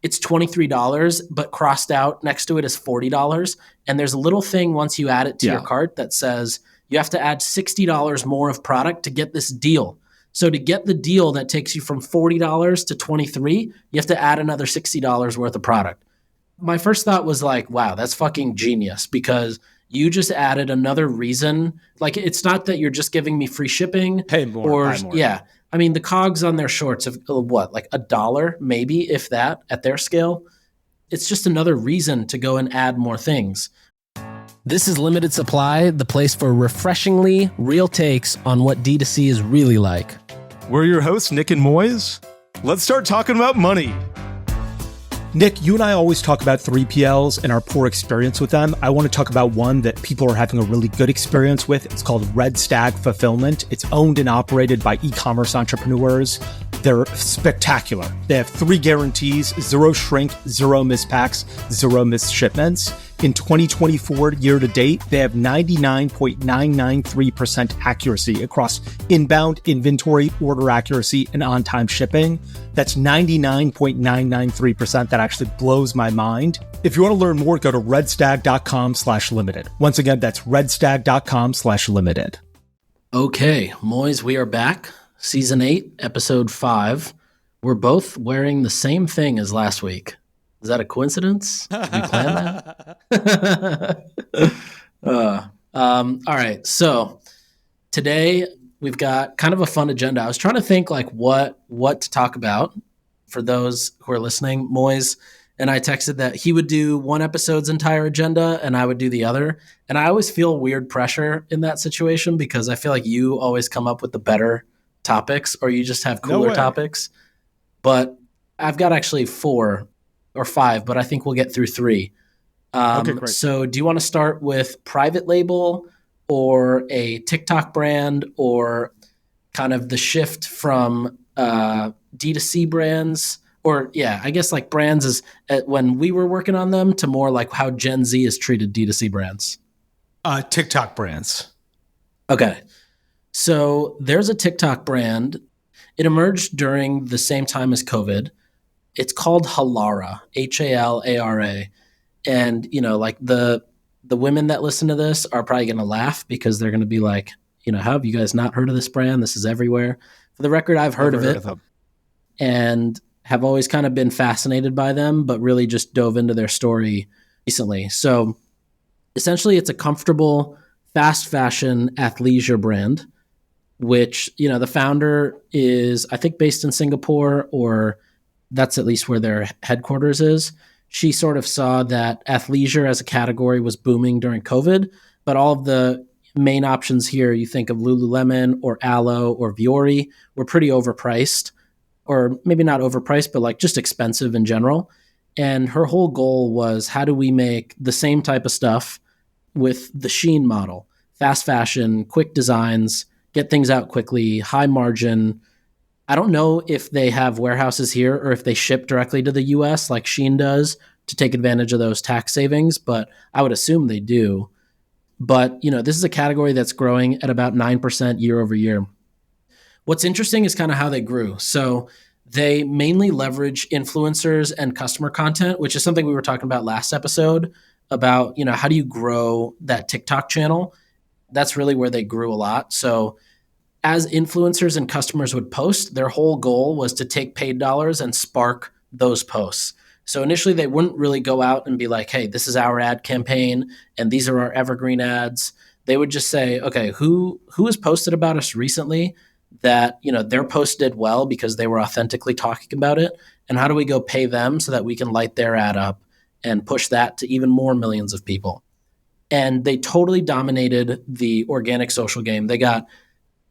it's $23, but crossed out next to it is $40. And there's a little thing once you add it to your cart that says you have to add $60 more of product to get this deal. So to get the deal that takes you from $40 to $23, you have to add another $60 worth of product. My first thought was like, wow, that's fucking genius, because you just added another reason. Like, it's not that you're just giving me free shipping. Pay more, buy more. Yeah. I mean, the cogs on their shorts of what, like $1, maybe, if that, at their scale. It's just another reason to go and add more things. This is Limited Supply, the place for refreshingly real takes on what D2C is really like. We're your hosts, Nick and Moiz. Let's start talking about money. Nick, you and I always talk about 3PLs and our poor experience with them. I want to talk about one that people are having a really good experience with. It's called Red Stag Fulfillment. It's owned and operated by e-commerce entrepreneurs. They're spectacular. They have 3 guarantees: 0 shrink, 0 mispacks, 0 missed shipments. In 2024 year to date, they have 99.993% accuracy across inbound inventory, order accuracy, and on-time shipping. That's 99.993%. That actually blows my mind. If you want to learn more, go to redstag.com/limited. Once again, that's redstag.com/limited. Okay, Moiz, we are back. Season 8, episode 5. We're both wearing the same thing as last week. Is that a coincidence? Did we plan that? All right. So today we've got kind of a fun agenda. I was trying to think like what to talk about for those who are listening. Moiz and I texted that he would do one episode's entire agenda and I would do the other. And I always feel weird pressure in that situation because I feel like you always come up with the better topics, or you just have cooler topics. But I've got actually 4 or 5, but I think we'll get through 3. Okay, great. So do you want to start with private label or a TikTok brand, or kind of the shift from D2C brands, or I guess like brands is when we were working on them, to more like how Gen Z has treated D2C brands? TikTok brands. Okay. So there's a TikTok brand. It emerged during the same time as COVID. It's called Halara, Halara. And, like the women that listen to this are probably going to laugh because they're going to be like, how have you guys not heard of this brand? This is everywhere. For the record, I've heard of it and have always kind of been fascinated by them, but really just dove into their story recently. So essentially it's a comfortable, fast fashion athleisure brand, which, the founder is, I think, based in Singapore, or that's at least where their headquarters is. She sort of saw that athleisure as a category was booming during COVID, but all of the main options here, you think of Lululemon or Alo or Vuori, were pretty overpriced, or maybe not overpriced, but like just expensive in general. And her whole goal was, how do we make the same type of stuff with the Shein model? Fast fashion, quick designs, get things out quickly, high margin. I don't know if they have warehouses here or if they ship directly to the US like Shein does to take advantage of those tax savings, but I would assume they do. But, this is a category that's growing at about 9% year over year. What's interesting is kind of how they grew. So they mainly leverage influencers and customer content, which is something we were talking about last episode about, how do you grow that TikTok channel? That's really where they grew a lot. So as influencers and customers would post, their whole goal was to take paid dollars and spark those posts. So initially they wouldn't really go out and be like, hey, this is our ad campaign and these are our evergreen ads. They would just say, okay, who has posted about us recently that, their post did well because they were authentically talking about it, and how do we go pay them so that we can light their ad up and push that to even more millions of people? And they totally dominated the organic social game. They got,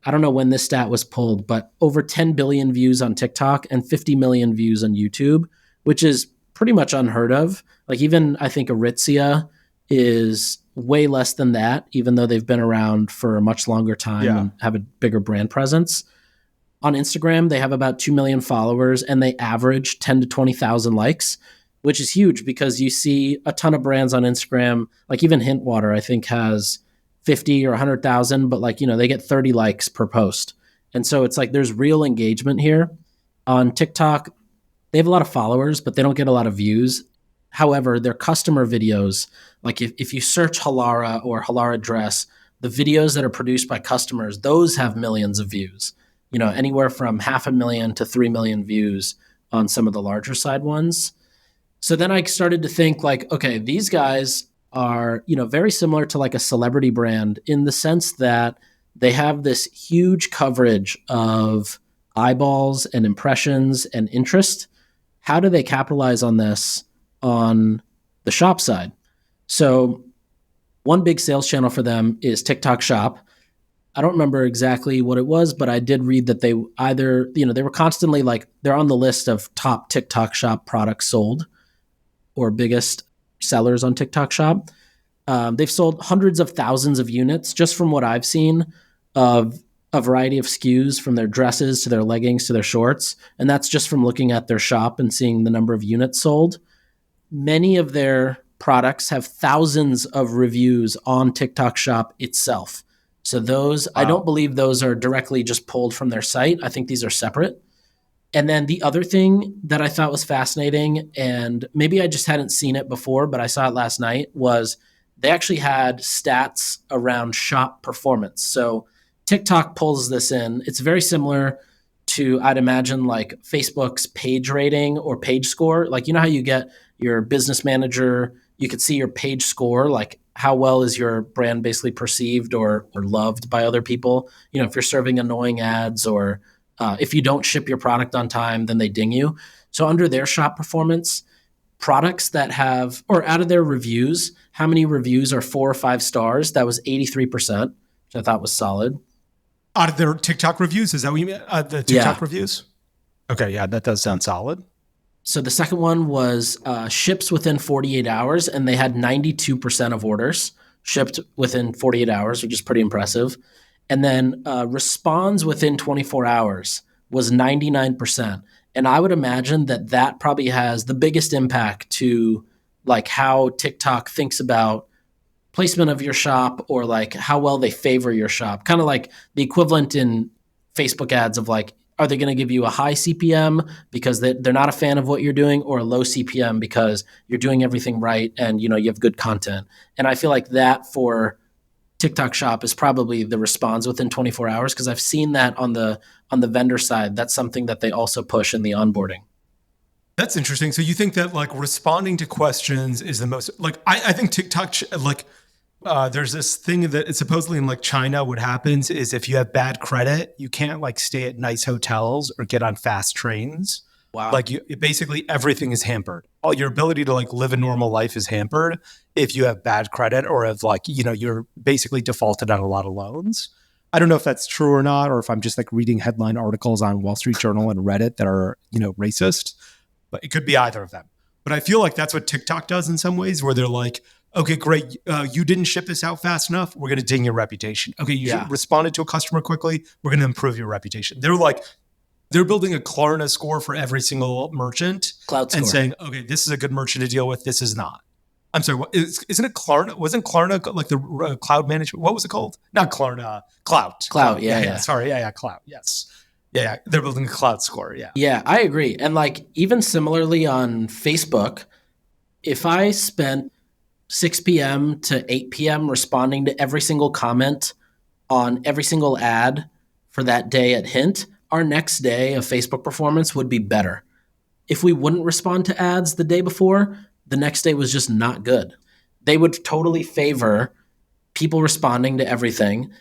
I don't know when this stat was pulled, but over 10 billion views on TikTok and 50 million views on YouTube, which is pretty much unheard of. Like, even I think Aritzia is way less than that, even though they've been around for a much longer time and have a bigger brand presence. On Instagram, they have about 2 million followers and they average 10 to 20,000 likes, which is huge because you see a ton of brands on Instagram, like even Hintwater, I think, has 50 or 100,000, but they get 30 likes per post. And so it's like there's real engagement here. On TikTok, they have a lot of followers, but they don't get a lot of views. However, their customer videos, like if you search Halara or Halara dress, the videos that are produced by customers, those have millions of views. Anywhere from 500,000 to 3 million views on some of the larger side ones. So then I started to think like, okay, these guys are, very similar to like a celebrity brand in the sense that they have this huge coverage of eyeballs and impressions and interest. How do they capitalize on this on the shop side? So one big sales channel for them is TikTok Shop. I don't remember exactly what it was, but I did read that they either, they were constantly like, they're on the list of top TikTok Shop products sold or biggest sellers on TikTok Shop. They've sold hundreds of thousands of units just from what I've seen of a variety of SKUs, from their dresses to their leggings to their shorts. And that's just from looking at their shop and seeing the number of units sold. Many of their products have thousands of reviews on TikTok Shop itself. So those, wow. I don't believe those are directly just pulled from their site. I think these are separate. And then the other thing that I thought was fascinating, and maybe I just hadn't seen it before, but I saw it last night, was they actually had stats around shop performance. So TikTok pulls this in. It's very similar to, I'd imagine, like Facebook's page rating or page score. Like, how you get your business manager, you could see your page score, like how well is your brand basically perceived or loved by other people. If you're serving annoying ads or if you don't ship your product on time, then they ding you. So under their shop performance, products that have, or out of their reviews, how many reviews are 4 or 5 stars? That was 83%, which I thought was solid. Out of their TikTok reviews? Is that what you mean? The TikTok reviews? Okay, yeah, that does sound solid. So the second one was ships within 48 hours, and they had 92% of orders shipped within 48 hours, which is pretty impressive. And then responds within 24 hours was 99%. And I would imagine that probably has the biggest impact to like how TikTok thinks about placement of your shop or like how well they favor your shop. Kind of like the equivalent in Facebook ads of like, are they going to give you a high CPM because they're not a fan of what you're doing, or a low CPM because you're doing everything right and you have good content? And I feel like that for TikTok Shop is probably the response within 24 hours, because I've seen that on the vendor side. That's something that they also push in the onboarding. That's interesting. So you think that like responding to questions is the most, like, I think TikTok, like, there's this thing that it's supposedly in like China, what happens is if you have bad credit, you can't like stay at nice hotels or get on fast trains. Wow. Like basically everything is hampered. All your ability to like live a normal life is hampered if you have bad credit, or if like, you're basically defaulted on a lot of loans. I don't know if that's true or not, or if I'm just like reading headline articles on Wall Street Journal and Reddit that are, racist, but it could be either of them. But I feel like that's what TikTok does in some ways, where they're like, okay, great. You didn't ship this out fast enough. We're going to ding your reputation. Okay, you responded to a customer quickly. We're going to improve your reputation. They're building a Klarna score for every single merchant. Cloud score. And saying, okay, this is a good merchant to deal with. This is not. I'm sorry, isn't it Klarna? Wasn't Klarna like the cloud management? What was it called? Not Klarna, Cloud. Cloud, yeah. Sorry, Cloud, yes. Yeah, they're building a cloud score, yeah. Yeah, I agree. And like even similarly on Facebook, if I spent 6 p.m. to 8 p.m. responding to every single comment on every single ad for that day at Hint, our next day of Facebook performance would be better. If we wouldn't respond to ads the day before, the next day was just not good. They would totally favor people responding to everything.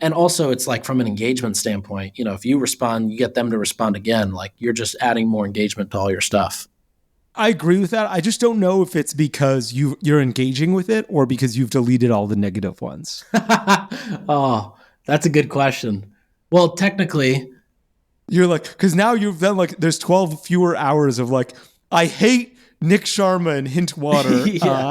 And also it's like from an engagement standpoint, if you respond, you get them to respond again, like you're just adding more engagement to all your stuff. I agree with that. I just don't know if it's because you're engaging with it or because you've deleted all the negative ones. Oh, that's a good question. Well, technically, you're like, because now you've done like, there's 12 fewer hours of like, I hate Nick Sharma and Hint Water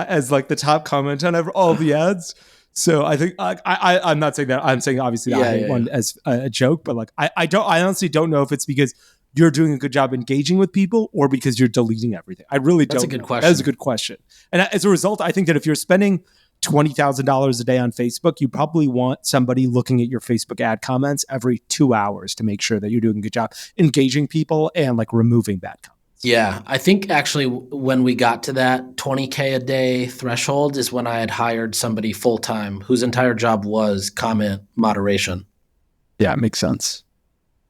as like the top comment on all the ads. So I think I'm not saying that. I'm saying obviously I hate one as a joke, but like I honestly don't know if it's because you're doing a good job engaging with people or because you're deleting everything. I really don't. That's a good question. That is a good question. And as a result, I think that if you're spending $20,000 a day on Facebook, you probably want somebody looking at your Facebook ad comments every 2 hours to make sure that you're doing a good job engaging people and like removing bad comments. Yeah, I think actually when we got to that 20K a day threshold is when I had hired somebody full time whose entire job was comment moderation. Yeah, it makes sense.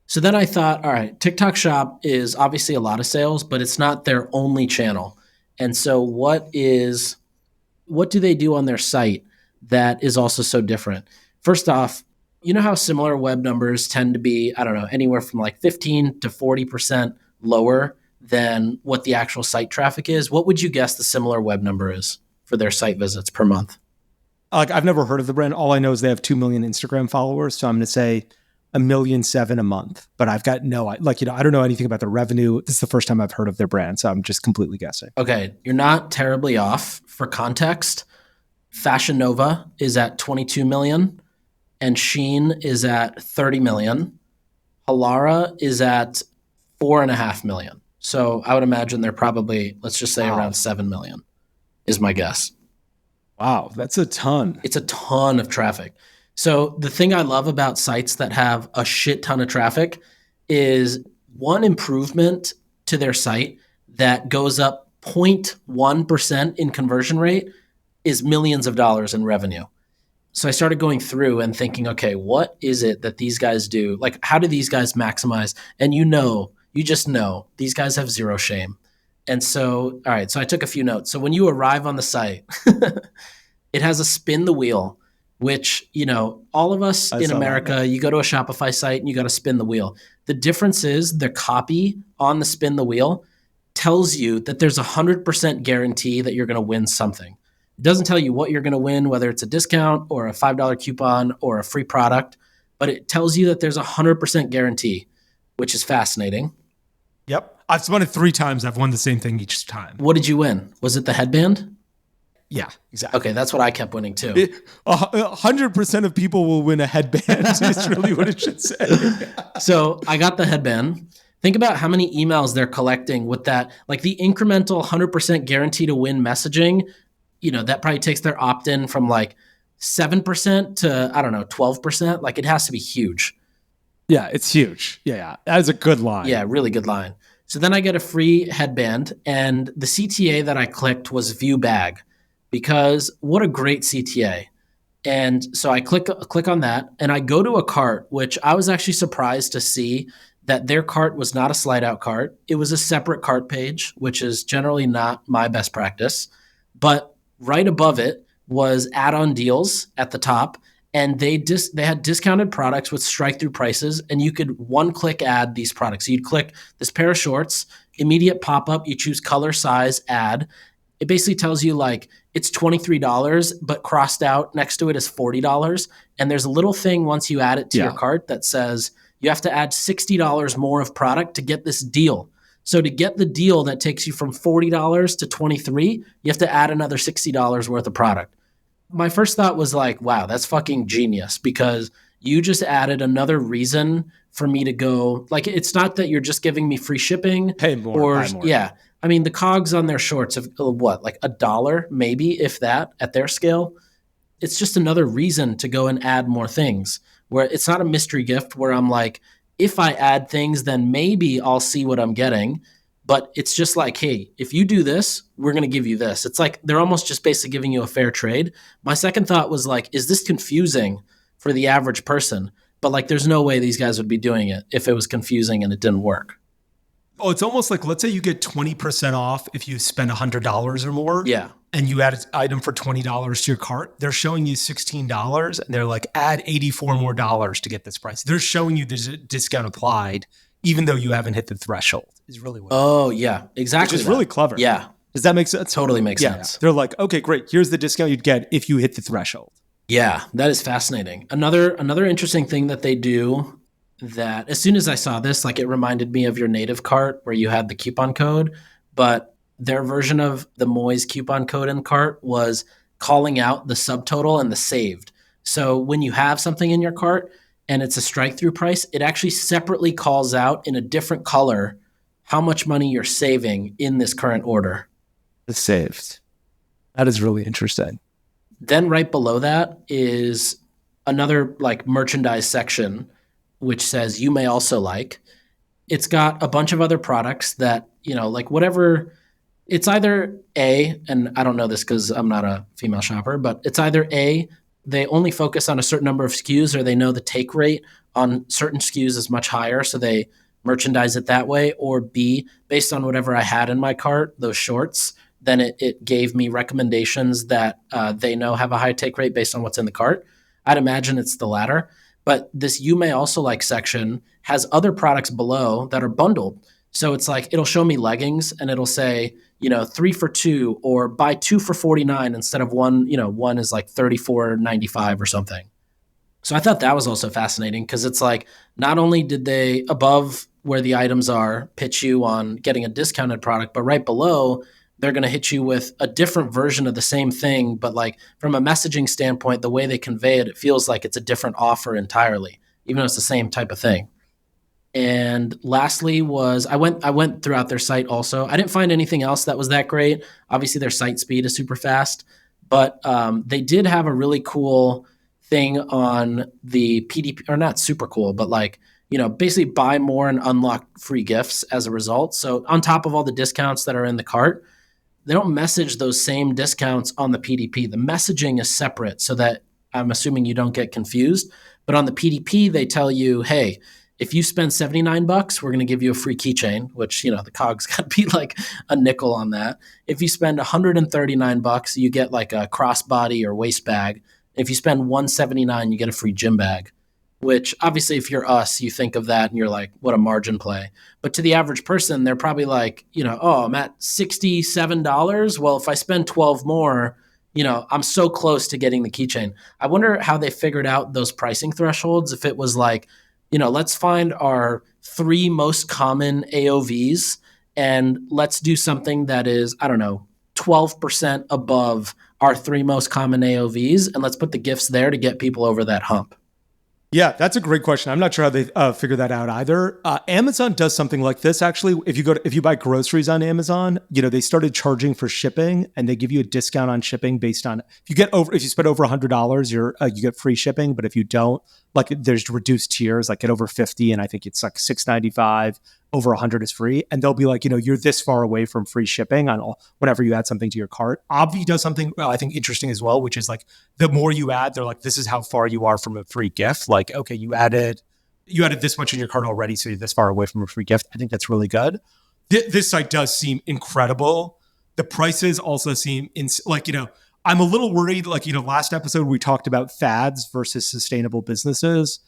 So then I thought, all right, TikTok Shop is obviously a lot of sales, but it's not their only channel. And so what do they do on their site that is also so different? First off, you know how similar web numbers tend to be, I don't know, anywhere from like 15 to 40% lower than what the actual site traffic is? What would you guess the similar web number is for their site visits per month? Like, I've never heard of the brand. All I know is they have 2 million Instagram followers. So I'm going to say 1.7 million a month, but I've got I don't know anything about their revenue. This is the first time I've heard of their brand. So I'm just completely guessing. Okay, you're not terribly off. For context, Fashion Nova is at 22 million and Shein is at 30 million. Halara is at 4.5 million. So I would imagine they're probably, let's just say around 7 million is my guess. Wow, that's a ton. It's a ton of traffic. So the thing I love about sites that have a shit ton of traffic is one improvement to their site that goes up 0.1% in conversion rate is millions of dollars in revenue. So I started going through and thinking, okay, what is it that these guys do? Like, how do these guys maximize? And you just know these guys have zero shame. And so, all right, so I took a few notes. So when you arrive on the site, it has a spin the wheel, which, all of us in America, you go to a Shopify site and you got to spin the wheel. The difference is the copy on the spin the wheel tells you that there's 100% guarantee that you're going to win something. It doesn't tell you what you're going to win, whether it's a discount or a $5 coupon or a free product, but it tells you that there's 100% guarantee, which is fascinating. Yep. I've spun it 3 times. I've won the same thing each time. What did you win? Was it the headband? Yeah, exactly. Okay, that's what I kept winning too. 100% of people will win a headband. Is really what it should say. So I got the headband. Think about how many emails they're collecting with that, like the incremental 100% guarantee to win messaging. That probably takes their opt-in from like 7% to, I don't know, 12%. Like, it has to be huge. Yeah, it's huge. Yeah. That is a good line. Yeah, really good line. So then I get a free headband, and the CTA that I clicked was view bag, because what a great CTA. And so I click on that, and I go to a cart, which I was actually surprised to see that their cart was not a slide out cart. It was a separate cart page, which is generally not my best practice. But right above it was add-on deals at the top, and they had discounted products with strike-through prices, and you could one-click add these products. So you'd click this pair of shorts, immediate pop-up, you choose color, size, add. It basically tells you like it's $23, but crossed out next to it is $40. And there's a little thing once you add it to your cart that says you have to add $60 more of product to get this deal. So to get the deal that takes you from $40 to $23, you have to add another $60 worth of product. My first thought was like, wow, that's fucking genius, because you just added another reason for me to go. Like, it's not that you're just giving me free shipping. Pay more, buy more. Yeah. I mean, the cogs on their shorts of what, like $1, maybe, if that, at their scale. It's just another reason to go and add more things, where it's not a mystery gift where I'm like, if I add things, then maybe I'll see what I'm getting. But it's just like, hey, if you do this, we're going to give you this. It's like they're almost just basically giving you a fair trade. My second thought was like, is this confusing for the average person? But like, there's no way these guys would be doing it if it was confusing and it didn't work. Oh, it's almost like, let's say you get 20% off if you spend $100 or more. Yeah. And you add an item for $20 to your cart. They're showing you $16 and they're like, add $84 more to get this price. They're showing you there's a discount applied, even though you haven't hit the threshold, is really what. Oh, yeah, exactly. Which is really clever. Yeah. Does that make sense? Totally makes sense. They're like, okay, great. Here's the discount you'd get if you hit the threshold. Yeah, that is fascinating. Another interesting thing that they do, that as soon as I saw this, like, it reminded me of your native cart where you had the coupon code, but their version of the Moiz coupon code in cart was calling out the subtotal and the saved. So when you have something in your cart and it's a strike-through price, it actually separately calls out in a different color how much money you're saving in this current order. The saved. That is really interesting. Then right below that is another like merchandise section, which says you may also like. It's got a bunch of other products that, like whatever. It's either A, and I don't know this because I'm not a female shopper, but it's either A, they only focus on a certain number of SKUs, or they know the take rate on certain SKUs is much higher, so they merchandise it that way, or B, based on whatever I had in my cart, those shorts, then it gave me recommendations that they know have a high take rate based on what's in the cart. I'd imagine it's the latter. But this you may also like section has other products below that are bundled. So it's like it'll show me leggings and it'll say, 3 for 2 or buy 2 for 49 instead of one, one is like 34.95 or something. So I thought that was also fascinating because it's like not only did they above where the items are pitch you on getting a discounted product, but right below they're going to hit you with a different version of the same thing. But like from a messaging standpoint, the way they convey it, it feels like it's a different offer entirely, even though it's the same type of thing. And lastly was I went throughout their site also. I didn't find anything else that was that great. Obviously their site speed is super fast, but they did have a really cool thing on the PDP, or not super cool, but like, basically buy more and unlock free gifts as a result. So on top of all the discounts that are in the cart, they don't message those same discounts on the PDP. The messaging is separate so that I'm assuming you don't get confused. But on the PDP, they tell you, hey, if you spend $79, we're going to give you a free keychain, which, the COG's got to be like a nickel on that. If you spend $139, you get like a crossbody or waist bag. If you spend $179, you get a free gym bag, which obviously if you're us, you think of that and you're like, what a margin play. But to the average person, they're probably like, oh, I'm at $67. Well, if I spend 12 more, I'm so close to getting the keychain. I wonder how they figured out those pricing thresholds. If it was like, let's find our 3 most common AOVs and let's do something that is, 12% above our 3 most common AOVs. And let's put the gifts there to get people over that hump. Yeah, that's a great question. I'm not sure how they figure that out either. Amazon does something like this. Actually, if you buy groceries on Amazon, they started charging for shipping, and they give you a discount on shipping based on if you spend over $100, you get free shipping. But if you don't, like there's reduced tiers, like get over 50, and I think it's like $6.95. Over 100 is free, and they'll be like, you're this far away from free shipping on whenever you add something to your cart. Obvi does something I think interesting as well, which is like the more you add, they're like, this is how far you are from a free gift. Like, okay, you added this much in your cart already, so you're this far away from a free gift. I think that's really good. This site does seem incredible. The prices also seem I'm a little worried. Like, last episode we talked about fads versus sustainable businesses.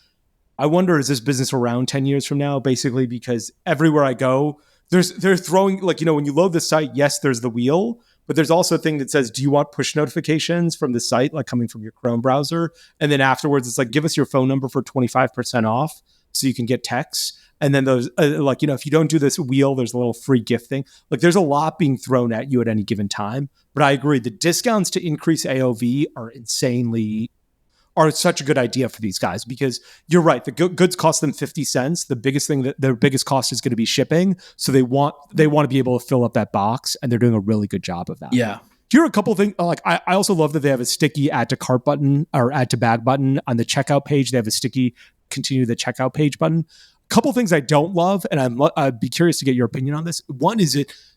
I wonder, is this business around 10 years from now? Basically, because everywhere I go, they're throwing, when you load the site, yes, there's the wheel, but there's also a thing that says, do you want push notifications from the site, like coming from your Chrome browser? And then afterwards, it's like, give us your phone number for 25% off so you can get texts. And then those, if you don't do this wheel, there's a little free gift thing. Like there's a lot being thrown at you at any given time. But I agree, the discounts to increase AOV are such a good idea for these guys, because you're right. The goods cost them 50 cents. The biggest thing that their biggest cost is going to be shipping. So they want to be able to fill up that box, and they're doing a really good job of that. Yeah. Here are a couple of things. Like I also love that they have a sticky add to cart button or add to bag button on the checkout page. They have a sticky continue the checkout page button. A couple of things I don't love, and I'd be curious to get your opinion on this. One is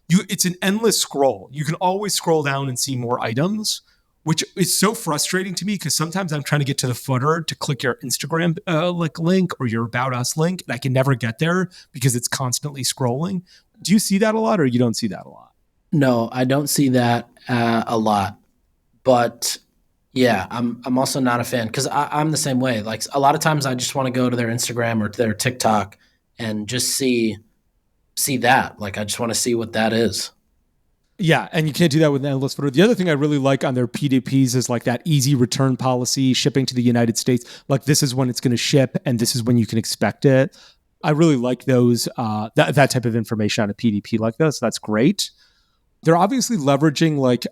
it's an endless scroll. You can always scroll down and see more items, which is so frustrating to me because sometimes I'm trying to get to the footer to click your Instagram link or your About Us link, and I can never get there because it's constantly scrolling. Do you see that a lot, or you don't see that a lot? No, I don't see that a lot. But yeah, I'm also not a fan because I'm the same way. Like a lot of times I just want to go to their Instagram or to their TikTok and just see that. Like I just want to see what that is. Yeah, and you can't do that with an endless footer. The other thing I really like on their PDPs is like that easy return policy, shipping to the United States. Like this is when it's going to ship, and this is when you can expect it. I really like those that type of information on a PDP like this. That's great. They're obviously leveraging like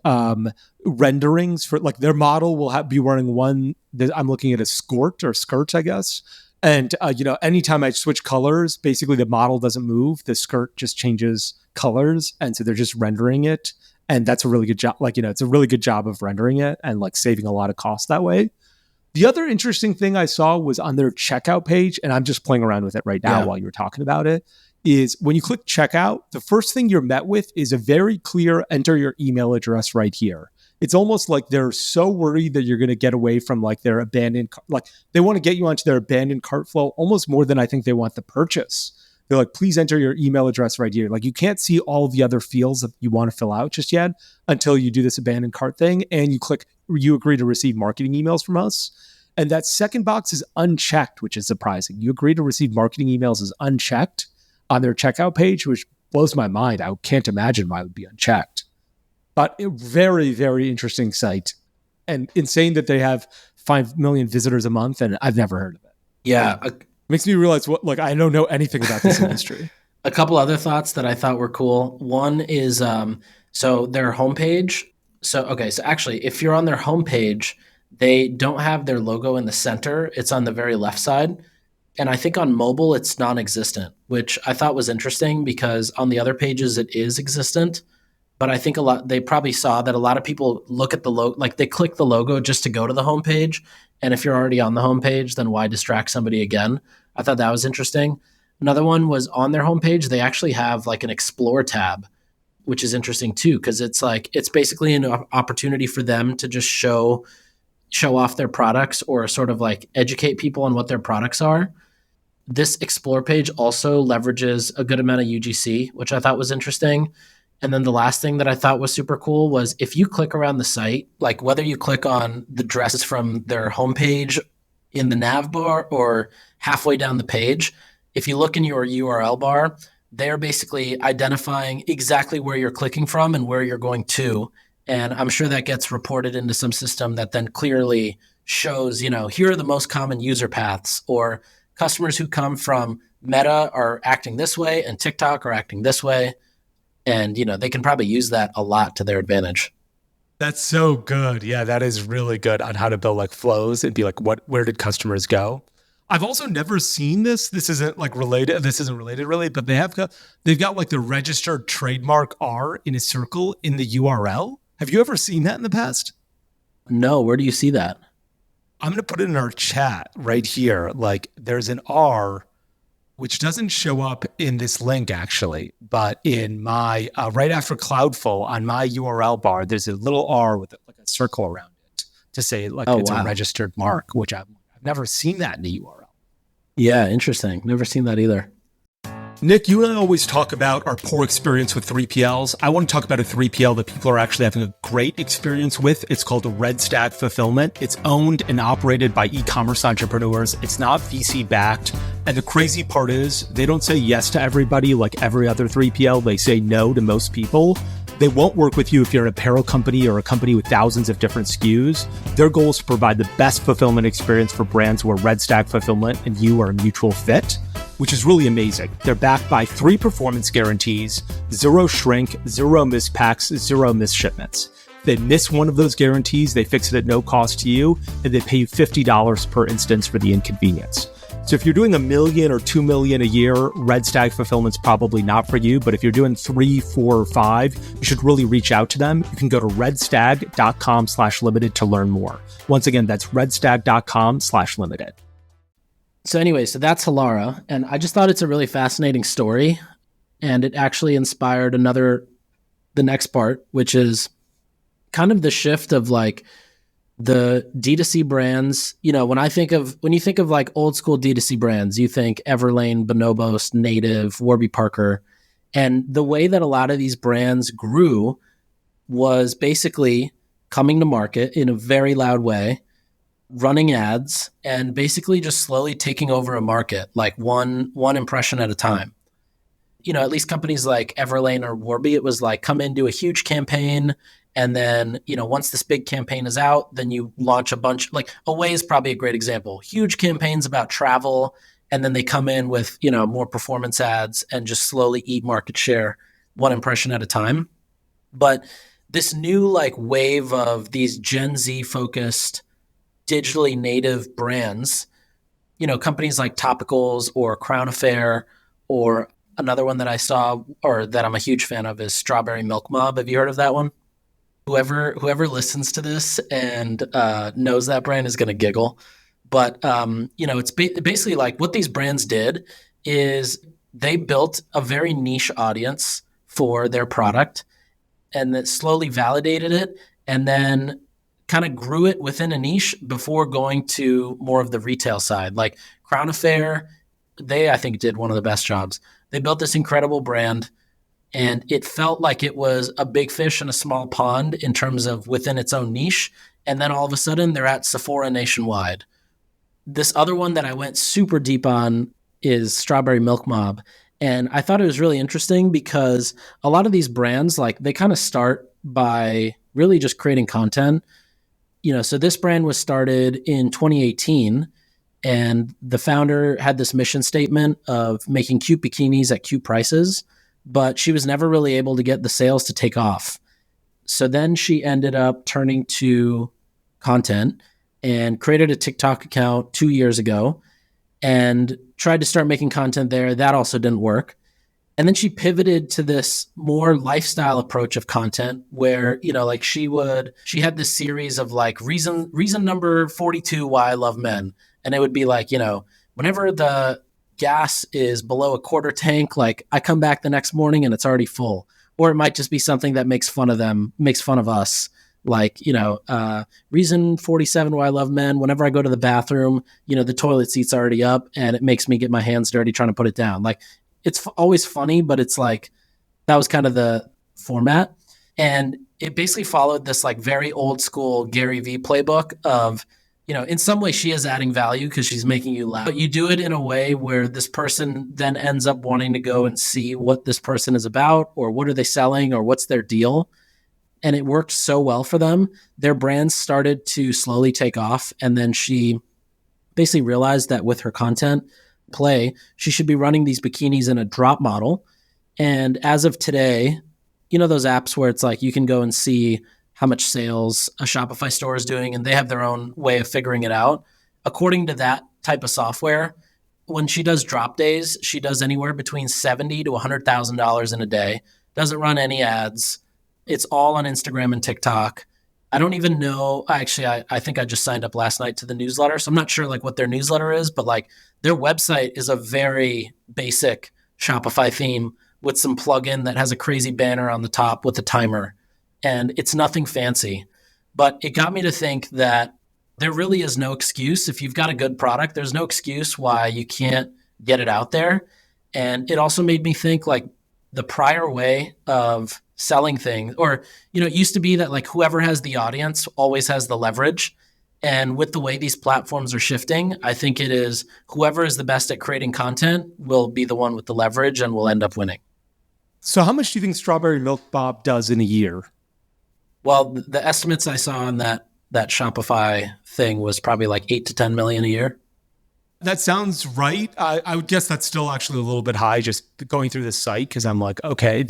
renderings for like their model will be running one. I'm looking at a skirt, I guess. And, anytime I switch colors, basically the model doesn't move. The skirt just changes colors. And so they're just rendering it. And that's a really good job. It's a really good job of rendering it and like saving a lot of cost that way. The other interesting thing I saw was on their checkout page, and I'm just playing around with it right now while you were talking about it. is when you click checkout, the first thing you're met with is a very clear enter your email address right here. It's almost like they're so worried that you're going to get away from like their abandoned, like they want to get you onto their abandoned cart flow almost more than I think they want the purchase. They're like, please enter your email address right here. Like you can't see all of the other fields that you want to fill out just yet until you do this abandoned cart thing and you click, you agree to receive marketing emails from us. And that second box is unchecked, which is surprising. You agree to receive marketing emails is unchecked on their checkout page, which blows my mind. I can't imagine why it would be unchecked. But a very, very interesting site and insane that they have 5 million visitors a month. And I've never heard of it. Yeah. Makes me realize I don't know anything about this industry. A couple other thoughts that I thought were cool. One is, so their homepage. So actually if you're on their homepage, they don't have their logo in the center. It's on the very left side. And I think on mobile, it's non-existent, which I thought was interesting because on the other pages, it is existent. But I think they probably saw that a lot of people look at the logo, like they click the logo just to go to the homepage. And if you're already on the homepage, then why distract somebody again? I thought that was interesting. Another one was on their homepage, they actually have like an explore tab, which is interesting too, because it's basically an opportunity for them to just show off their products or sort of like educate people on what their products are. This explore page also leverages a good amount of UGC, which I thought was interesting. And then the last thing that I thought was super cool was if you click around the site, like whether you click on the dresses from their homepage in the nav bar or halfway down the page, if you look in your URL bar, they're basically identifying exactly where you're clicking from and where you're going to. And I'm sure that gets reported into some system that then clearly shows, here are the most common user paths, or customers who come from Meta are acting this way and TikTok are acting this way. And, they can probably use that a lot to their advantage. That's so good. Yeah, that is really good on how to build like flows and be like, where did customers go? I've also never seen this. This isn't related. This isn't related really, but they've got like the registered trademark R in a circle in the URL. Have you ever seen that in the past? No, where do you see that? I'm going to put it in our chat right here. Like there's an R, which doesn't show up in this link actually, but in my, right after Cloudful on my URL bar, there's a little R with like a circle around it to say like it's a registered mark, which I've never seen that in the URL. Yeah, interesting. Never seen that either. Nick, you and I always talk about our poor experience with 3PLs. I want to talk about a 3PL that people are actually having a great experience with. It's called Red Stag Fulfillment. It's owned and operated by e-commerce entrepreneurs. It's not VC backed. And the crazy part is they don't say yes to everybody like every other 3PL. They say no to most people. They won't work with you if you're an apparel company or a company with thousands of different SKUs. Their goal is to provide the best fulfillment experience for brands where Red Stag Fulfillment and you are a mutual fit, which is really amazing. They're backed by 3 performance guarantees, 0 shrink, 0 mispacks, 0 missed shipments. If they miss one of those guarantees, they fix it at no cost to you, and they pay you $50 per instance for the inconvenience. So if you're doing $1 million or $2 million a year, Red Stag Fulfillment's probably not for you. But if you're doing 3, 4, or 5, you should really reach out to them. You can go to redstag.com/limited to learn more. Once again, that's redstag.com/limited. So anyway, so that's Halara. And I just thought it's a really fascinating story. And it actually inspired the next part, which is kind of the shift of like the D2C brands. When you think of like old school D2C brands, you think Everlane, Bonobos, Native, Warby Parker. And the way that a lot of these brands grew was basically coming to market in a very loud way, running ads, and basically just slowly taking over a market, like one impression at a time. At least companies like Everlane or Warby, it was like come in, do a huge campaign, and then, once this big campaign is out, then you launch a bunch, like Away is probably a great example. Huge campaigns about travel, and then they come in with, more performance ads and just slowly eat market share, one impression at a time. But this new like wave of these Gen Z focused, digitally native brands, companies like Topicals or Crown Affair, or another one that I saw or that I'm a huge fan of is Strawberry Milk Mob. Have you heard of that one? Whoever listens to this and knows that brand is going to giggle. But, it's basically like what these brands did is they built a very niche audience for their product and that slowly validated it and then kind of grew it within a niche before going to more of the retail side. Like Crown Affair, they, I think, did one of the best jobs. They built this incredible brand, and it felt like it was a big fish in a small pond in terms of within its own niche. And then all of a sudden, they're at Sephora nationwide. This other one that I went super deep on is Strawberry Milk Mob. And I thought it was really interesting because a lot of these brands, like they kind of start by really just creating content. So this brand was started in 2018, and the founder had this mission statement of making cute bikinis at cute prices, but she was never really able to get the sales to take off. So then she ended up turning to content and created a TikTok account 2 years ago and tried to start making content there. That also didn't work. And then she pivoted to this more lifestyle approach of content where, like she had this series of like reason number 42 why I love men. And it would be like, whenever the gas is below a quarter tank, like I come back the next morning and it's already full. Or it might just be something that makes fun of us. Like, reason 47 why I love men. Whenever I go to the bathroom, the toilet seat's already up and it makes me get my hands dirty trying to put it down. Like, it's always funny, but it's like, that was kind of the format. And it basically followed this like very old school Gary Vee playbook of, in some way she is adding value because she's making you laugh, but you do it in a way where this person then ends up wanting to go and see what this person is about or what are they selling or what's their deal. And it worked so well for them. Their brands started to slowly take off. And then she basically realized that with her content play, she should be running these bikinis in a drop model. And as of today, those apps where it's like you can go and see how much sales a Shopify store is doing, and they have their own way of figuring it out. According to that type of software, when she does drop days, she does anywhere between $70,000 to $100,000 in a day, doesn't run any ads. It's all on Instagram and TikTok. I don't even know. Actually, I think I just signed up last night to the newsletter. So I'm not sure like what their newsletter is, but like their website is a very basic Shopify theme with some plugin that has a crazy banner on the top with a timer. And it's nothing fancy. But it got me to think that there really is no excuse. If you've got a good product, there's no excuse why you can't get it out there. And it also made me think like the prior way of selling things, or, it used to be that like whoever has the audience always has the leverage. And with the way these platforms are shifting, I think it is whoever is the best at creating content will be the one with the leverage and will end up winning. So how much do you think Strawberry Milk Bob does in a year? Well, the estimates I saw on that Shopify thing was probably like 8 to 10 million a year. That sounds right. I would guess that's still actually a little bit high just going through this site because I'm like, okay,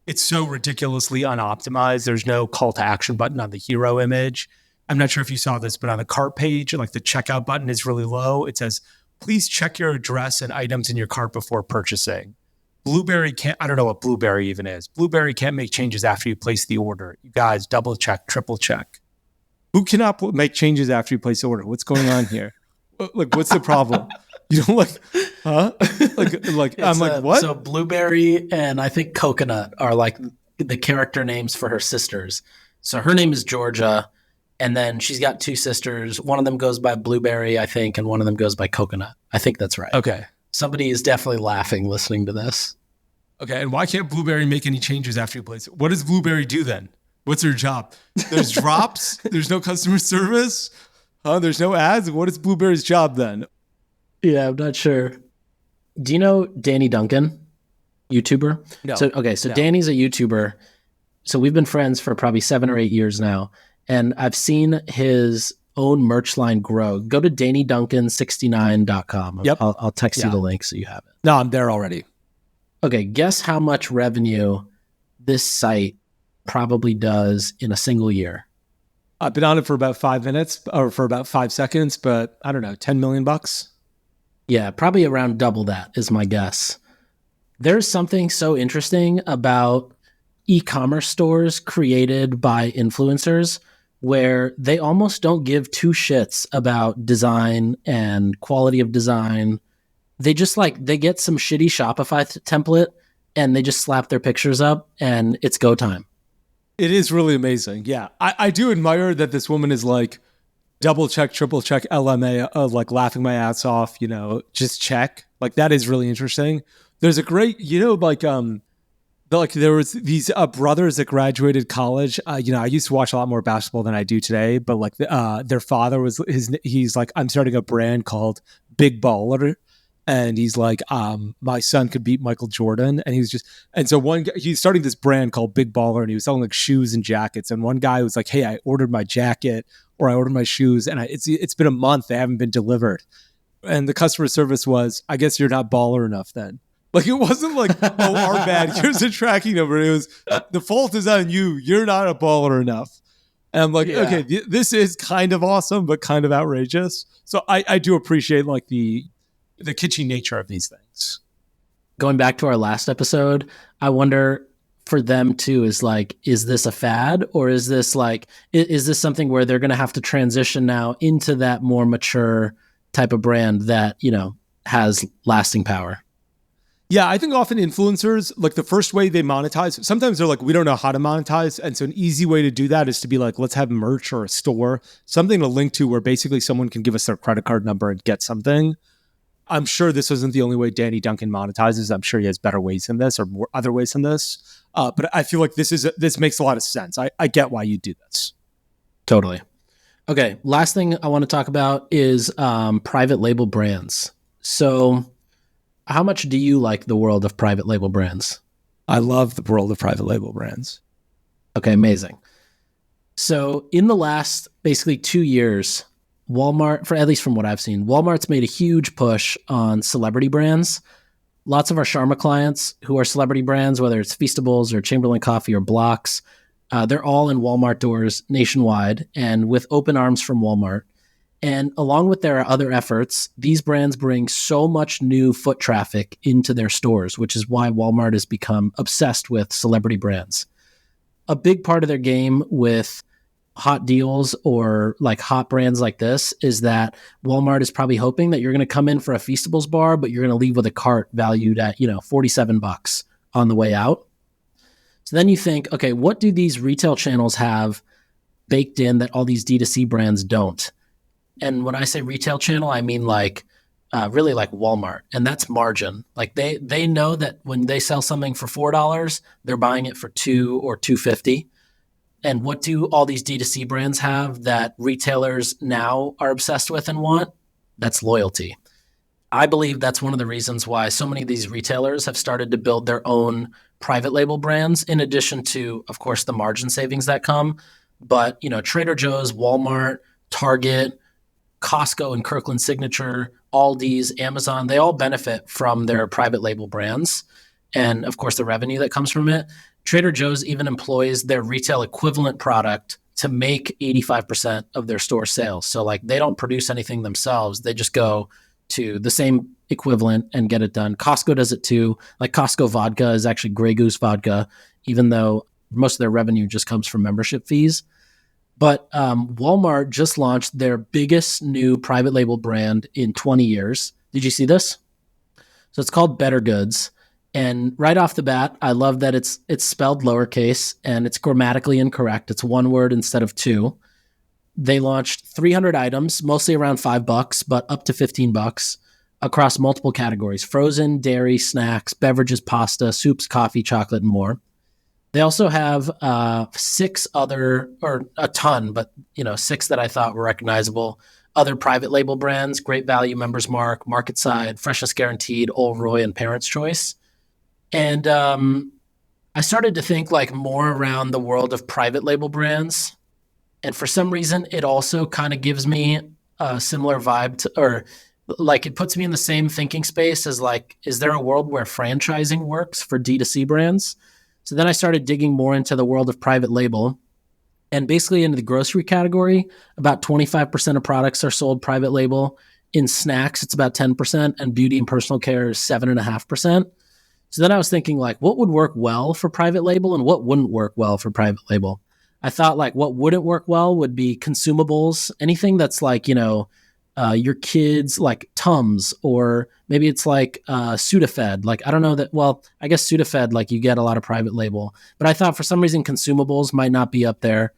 it's so ridiculously unoptimized. There's no call to action button on the hero image. I'm not sure if you saw this, but on the cart page, like the checkout button is really low. It says, please check your address and items in your cart before purchasing. Blueberry can't, I don't know what Blueberry even is. Blueberry can't make changes after you place the order. You guys, double check, triple check. Who cannot make changes after you place the order? What's going on here? Like, what's the problem? You don't like, huh? Like I'm like, what? So Blueberry and I think Coconut are like the character names for her sisters. So her name is Georgia, and then she's got two sisters. One of them goes by Blueberry, I think, and one of them goes by Coconut. I think that's right. Okay. Somebody is definitely laughing listening to this. Okay, and why can't Blueberry make any changes after you place it? What does Blueberry do then? What's her job? There's drops? There's no customer service? There's no ads? What is Blueberry's job then? Yeah, I'm not sure. Do you know Danny Duncan, YouTuber? No. So No. Danny's a YouTuber. So we've been friends for probably 7 or 8 years now. And I've seen his own merch line grow. Go to DannyDuncan69.com. Yep. I'll text you the link so you have it. No, I'm there already. Okay, guess how much revenue this site probably does in a single year? I've been on it for about 5 minutes or for about 5 seconds, but I don't know, $10 million? Yeah, probably around double that is my guess. There's something so interesting about e-commerce stores created by influencers where they almost don't give two shits about design and quality of design. They just they get some shitty Shopify template and they just slap their pictures up and it's go time. It is really amazing. Yeah. I do admire that this woman is like double check, triple check LMA, like laughing my ass off, just check. Like that is really interesting. There's a great, there was these brothers that graduated college. I used to watch a lot more basketball than I do today, but their father he's like, I'm starting a brand called Big Baller. And he's like, my son could beat Michael Jordan. And so one guy, he's starting this brand called Big Baller and he was selling like shoes and jackets. And one guy was like, hey, I ordered my jacket or I ordered my shoes and it's been a month. They haven't been delivered. And the customer service was, I guess you're not baller enough then. Like, it wasn't like, oh, our bad. Here's a tracking number. It was, the fault is on you. You're not a baller enough. And I'm like, okay, this is kind of awesome, but kind of outrageous. So I do appreciate like the kitschy nature of these things. Going back to our last episode, I wonder for them too, is this a fad or is this something where they're going to have to transition now into that more mature type of brand that, has lasting power? Yeah, I think often influencers, like the first way they monetize, sometimes they're like, we don't know how to monetize. And so an easy way to do that is to be like, let's have merch or a store, something to link to where basically someone can give us their credit card number and get something. I'm sure this isn't the only way Danny Duncan monetizes. I'm sure he has better ways than this or more other ways than this. But I feel like this makes a lot of sense. I get why you do this. Totally. Okay. Last thing I want to talk about is private label brands. So how much do you like the world of private label brands? I love the world of private label brands. Okay, amazing. So in the last basically 2 years, Walmart, at least from what I've seen, Walmart's made a huge push on celebrity brands. Lots of our Sharma clients who are celebrity brands, whether it's Feastables or Chamberlain Coffee or Blocks, they're all in Walmart doors nationwide and with open arms from Walmart. And along with their other efforts, these brands bring so much new foot traffic into their stores, which is why Walmart has become obsessed with celebrity brands. A big part of their game with hot deals or like hot brands like this is that Walmart is probably hoping that you're going to come in for a Feastables bar, but you're going to leave with a cart valued at, $47 on the way out. So then you think, okay, what do these retail channels have baked in that all these D2C brands don't? And when I say retail channel, I mean really like Walmart, and that's margin. Like they know that when they sell something for $4, they're buying it for $2 or $2.50. And what do all these D2C brands have that retailers now are obsessed with and want? That's loyalty. I believe that's one of the reasons why so many of these retailers have started to build their own private label brands, in addition to, of course, the margin savings that come. But, Trader Joe's, Walmart, Target, Costco and Kirkland Signature, Aldi's, Amazon, they all benefit from their private label brands. And of course, the revenue that comes from it. Trader Joe's even employs their retail equivalent product to make 85% of their store sales. So they don't produce anything themselves. They just go to the same equivalent and get it done. Costco does it too. Like Costco vodka is actually Grey Goose vodka, even though most of their revenue just comes from membership fees. But Walmart just launched their biggest new private label brand in 20 years. Did you see this? So it's called Better Goods. And right off the bat, I love that it's spelled lowercase and it's grammatically incorrect. It's one word instead of two. They launched 300 items, mostly around $5, but up to $15 across multiple categories: frozen, dairy, snacks, beverages, pasta, soups, coffee, chocolate, and more. They also have 6 other, or a ton, but 6 that I thought were recognizable, other private label brands: Great Value, Members Mark, Market Side, Freshness Guaranteed, Old Roy, and Parents' Choice. And I started to think more around the world of private label brands. And for some reason, it also kind of gives me a similar vibe to, or it puts me in the same thinking space as is there a world where franchising works for D2C brands? So then I started digging more into the world of private label, and basically into the grocery category, about 25% of products are sold private label. In snacks, it's about 10%, and beauty and personal care is 7.5%. So then I was thinking what would work well for private label and what wouldn't work well for private label. I thought what wouldn't work well would be consumables, anything that's your kids like Tums, or maybe it's like Sudafed. Like, I don't know that, well, I guess Sudafed, like you get a lot of private label, but I thought for some reason consumables might not be up there.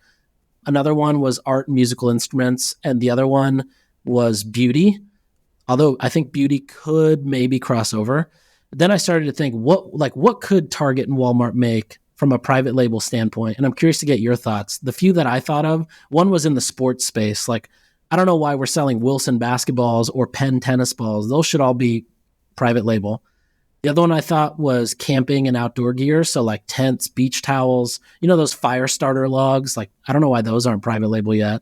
Another one was art and musical instruments, and the other one was beauty. Although I think beauty could maybe cross over. Then I started to think, what could Target and Walmart make from a private label standpoint? And I'm curious to get your thoughts. The few that I thought of, one was in the sports space. Like, I don't know why we're selling Wilson basketballs or Penn tennis balls. Those should all be private label. The other one I thought was camping and outdoor gear. So like tents, beach towels, those fire starter logs. Like, I don't know why those aren't private label yet.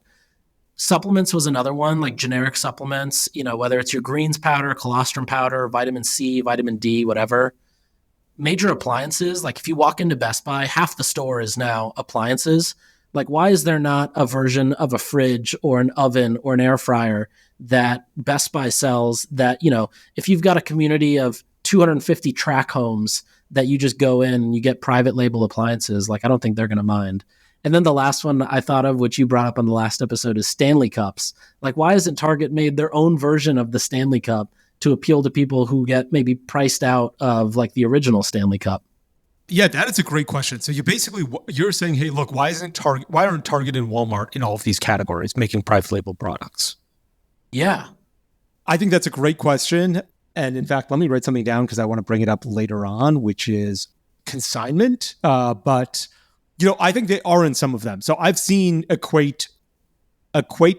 Supplements was another one, like generic supplements, whether it's your greens powder, colostrum powder, vitamin C, vitamin D, whatever. Major appliances, like if you walk into Best Buy, half the store is now appliances. Like, why is there not a version of a fridge or an oven or an air fryer that Best Buy sells that, if you've got a community of 250 track homes that you just go in and you get private label appliances, like I don't think they're going to mind. And then the last one I thought of, which you brought up on the last episode, is Stanley Cups. Like, why hasn't Target made their own version of the Stanley Cup to appeal to people who get maybe priced out of like the original Stanley Cup? Yeah, that is a great question. So you're saying, hey, look, why aren't Target and Walmart in all of these categories making private label products? Yeah. I think that's a great question. And in fact, let me write something down because I want to bring it up later on, which is consignment. But I think they are in some of them. So I've seen equate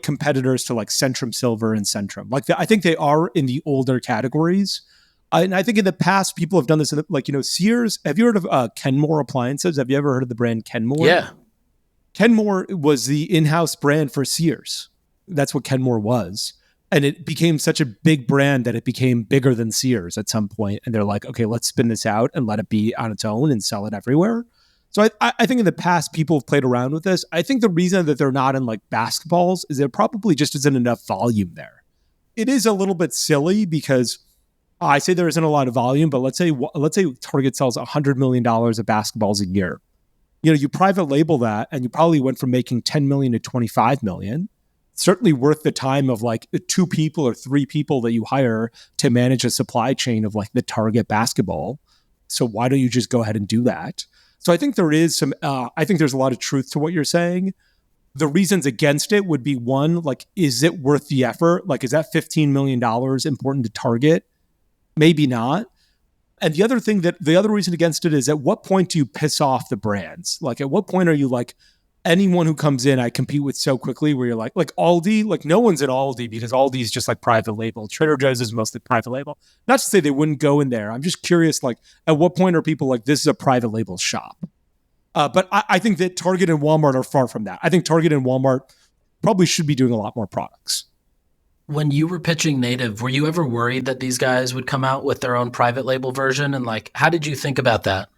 competitors to like Centrum Silver and Centrum. I think they are in the older categories. And I think in the past, people have done this. Like, Sears, have you heard of Kenmore appliances? Have you ever heard of the brand Kenmore? Yeah. Kenmore was the in-house brand for Sears. That's what Kenmore was. And it became such a big brand that it became bigger than Sears at some point. And they're like, okay, let's spin this out and let it be on its own and sell it everywhere. So I think in the past, people have played around with this. I think the reason that they're not in like basketballs is there probably just isn't enough volume there. It is a little bit silly because I say there isn't a lot of volume, but let's say Target sells $100 million of basketballs a year. You private label that and you probably went from making 10 million to 25 million. Certainly worth the time of like 2 people or 3 people that you hire to manage a supply chain of like the Target basketball. So why don't you just go ahead and do that? So I think there is I think there's a lot of truth to what you're saying. The reasons against it would be, one, like, is it worth the effort? Like, is that $15 million important to Target? Maybe not. And the other reason against it is, at what point do you piss off the brands? Like, at what point are you like, anyone who comes in, I compete with so quickly, where you're like Aldi, like no one's at Aldi because Aldi's just like private label. Trader Joe's is mostly private label. Not to say they wouldn't go in there. I'm just curious, like, at what point are people like, this is a private label shop? But I think that Target and Walmart are far from that. I think Target and Walmart probably should be doing a lot more products. When you were pitching Native, were you ever worried that these guys would come out with their own private label version? And like, how did you think about that?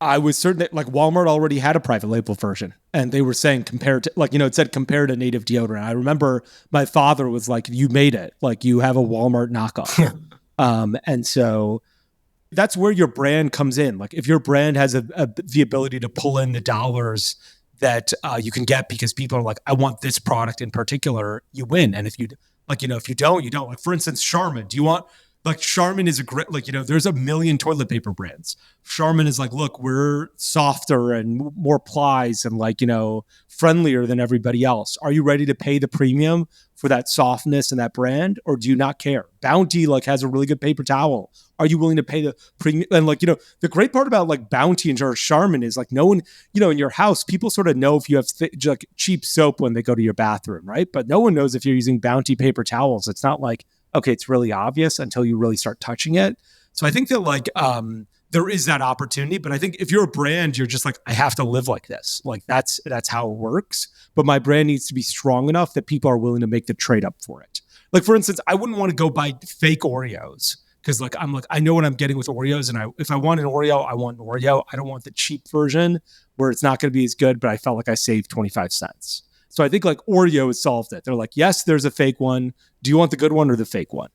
I was certain that like Walmart already had a private label version, and they were saying compared to, like, it said compared to Native deodorant. I remember my father was like, you made it, like you have a Walmart knockoff. And so that's where your brand comes in. Like, if your brand has the ability to pull in the dollars that you can get because people are like, I want this product in particular, you win. And if you don't, you don't. Like, for instance, Charmin. Do you want, like, Charmin is a great, like, there's a million toilet paper brands. Charmin is like, look, we're softer and more plies and like, friendlier than everybody else. Are you ready to pay the premium for that softness and that brand, or do you not care? Bounty like has a really good paper towel. Are you willing to pay the premium? And like, the great part about like Bounty and Charmin is like, no one, in your house, people sort of know if you have like cheap soap when they go to your bathroom, right? But no one knows if you're using Bounty paper towels. It's not like, okay, it's really obvious until you really start touching it. So I think that like, there is that opportunity, but I think if you're a brand, you're just like, I have to live like this. Like that's how it works. But my brand needs to be strong enough that people are willing to make the trade up for it. Like, for instance, I wouldn't want to go buy fake Oreos because like, I'm like, I know what I'm getting with Oreos. And if I want an Oreo, I want an Oreo. I don't want the cheap version where it's not going to be as good, but I felt like I saved 25 cents. So I think like Oreo has solved it. They're like, yes, there's a fake one. Do you want the good one or the fake one?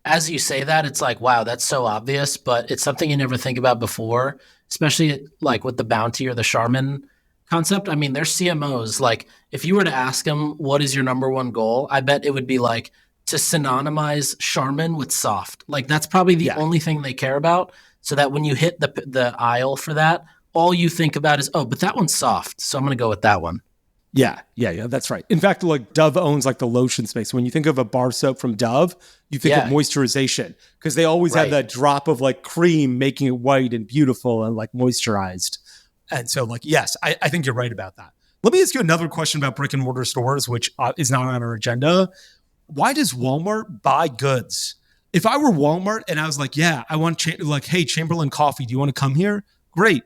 As you say that, it's like, wow, that's so obvious, but it's something you never think about before, especially like with the Bounty or the Charmin concept. I mean, their CMOs, like if you were to ask them, what is your number one goal? I bet it would be like to synonymize Charmin with soft. Like that's probably the only thing they care about, so that when you hit the aisle for that, all you think about is, oh, but that one's soft, so I'm going to go with that one. Yeah, that's right. In fact, like Dove owns like the lotion space. When you think of a bar soap from Dove, you think of moisturization, because they always have that drop of like cream making it white and beautiful and like moisturized. And so like, yes, I think you're right about that. Let me ask you another question about brick and mortar stores, which is not on our agenda. Why does Walmart buy goods? If I were Walmart and I was like, yeah, I want hey, Chamberlain Coffee, do you want to come here? Great.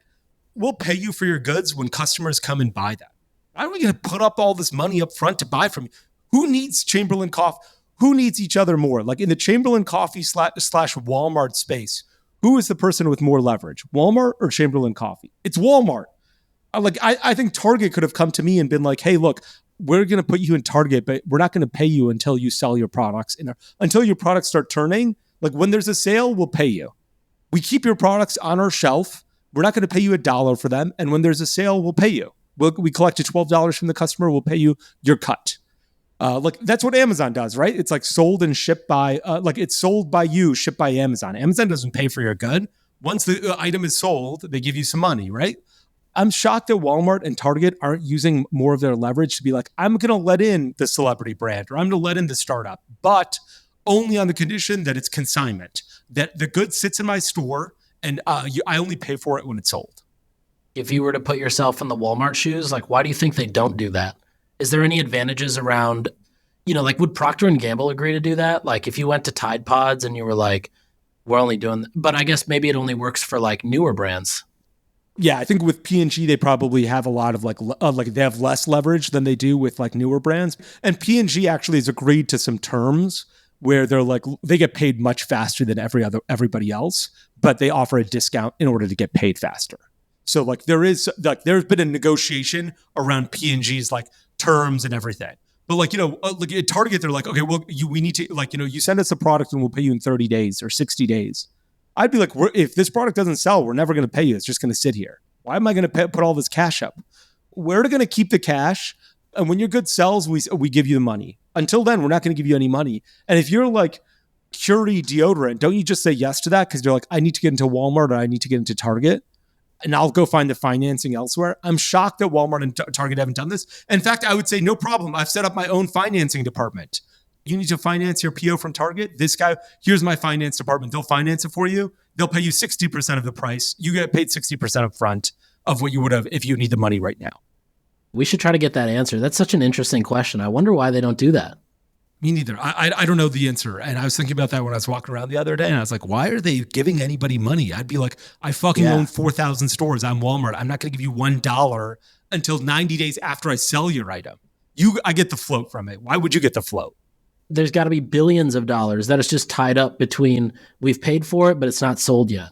We'll pay you for your goods when customers come and buy them. Why are we going to put up all this money up front to buy from you? Who needs Chamberlain Coffee? Who needs each other more? Like in the Chamberlain Coffee / Walmart space, who is the person with more leverage, Walmart or Chamberlain Coffee? It's Walmart. I think Target could have come to me and been like, hey, look, we're going to put you in Target, but we're not going to pay you until you sell your products. Until your products start turning, like when there's a sale, we'll pay you. We keep your products on our shelf. We're not going to pay you $1 for them. And when there's a sale, we'll pay you. We collected $12 from the customer. We'll pay you your cut. That's what Amazon does, right? It's like sold and shipped by, it's sold by you, shipped by Amazon. Amazon doesn't pay for your good. Once the item is sold, they give you some money, right? I'm shocked that Walmart and Target aren't using more of their leverage to be like, I'm going to let in the celebrity brand, or I'm going to let in the startup, but only on the condition that it's consignment, that the good sits in my store and I only pay for it when it's sold. If you were to put yourself in the Walmart shoes, like, why do you think they don't do that? Is there any advantages around, like would Procter & Gamble agree to do that? Like if you went to Tide Pods and you were like, we're only doing, but I guess maybe it only works for like newer brands. Yeah, I think with P&G, they probably have a lot of they have less leverage than they do with like newer brands. And P&G actually has agreed to some terms where they're like, they get paid much faster than everybody else, but they offer a discount in order to get paid faster. So like there's been a negotiation around P&G's like terms and everything. But like at Target, they're like, okay, well, we need to you send us a product and we'll pay you in 30 days or 60 days. I'd be like, if this product doesn't sell, we're never going to pay you. It's just going to sit here. Why am I going to put all this cash up? We're going to keep the cash. And when your good sells, we give you the money. Until then, we're not going to give you any money. And if you're like Curie deodorant, don't you just say yes to that? Because you're like, I need to get into Walmart or I need to get into Target. And I'll go find the financing elsewhere. I'm shocked that Walmart and Target haven't done this. In fact, I would say, no problem. I've set up my own financing department. You need to finance your PO from Target. This guy, here's my finance department. They'll finance it for you. They'll pay you 60% of the price. You get paid 60% up front of what you would have if you need the money right now. We should try to get that answer. That's such an interesting question. I wonder why they don't do that. Me neither. I don't know the answer. And I was thinking about that when I was walking around the other day. And I was like, why are they giving anybody money? I'd be like, I fucking own 4,000 stores. I'm Walmart. I'm not going to give you $1 until 90 days after I sell your item. I get the float from it. Why would you get the float? There's got to be billions of dollars that is just tied up between we've paid for it, but it's not sold yet.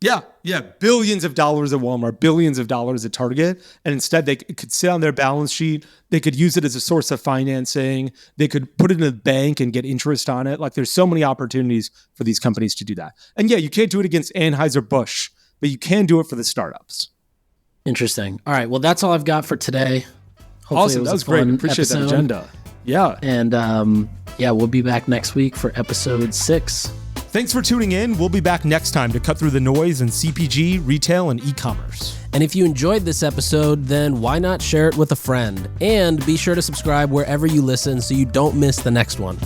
Yeah. Billions of dollars at Walmart, billions of dollars at Target. And instead they could sit on their balance sheet. They could use it as a source of financing. They could put it in a bank and get interest on it. Like there's so many opportunities for these companies to do that. And yeah, you can't do it against Anheuser-Busch, but you can do it for the startups. Interesting. All right. Well, that's all I've got for today. Hopefully awesome. That was great. Appreciate that agenda. Yeah. And we'll be back next week for episode 6. Thanks for tuning in. We'll be back next time to cut through the noise in CPG, retail, and e-commerce. And if you enjoyed this episode, then why not share it with a friend? And be sure to subscribe wherever you listen so you don't miss the next one.